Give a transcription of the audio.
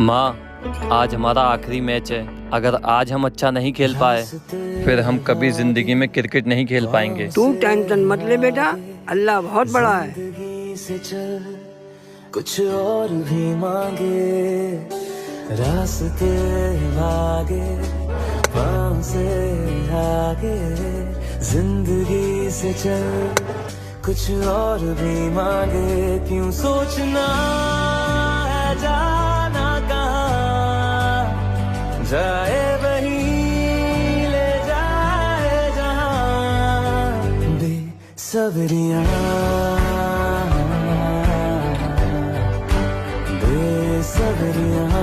माँ, आज हमारा आखिरी मैच है। अगर आज हम अच्छा नहीं खेल पाए फिर हम कभी जिंदगी में क्रिकेट नहीं खेल पाएंगे। तू टेंशन मत ले बेटा, अल्लाह बहुत बड़ा है। से चल कुछ और भी मांगे, रास्ते भागे पाँव से आगे, जिंदगी से चल कुछ और भी मांगे। क्यों सोचना है जाना कहाँ, जाए वही ले जाए जहाँ। बेसब्रियाँ बेसब्रियाँ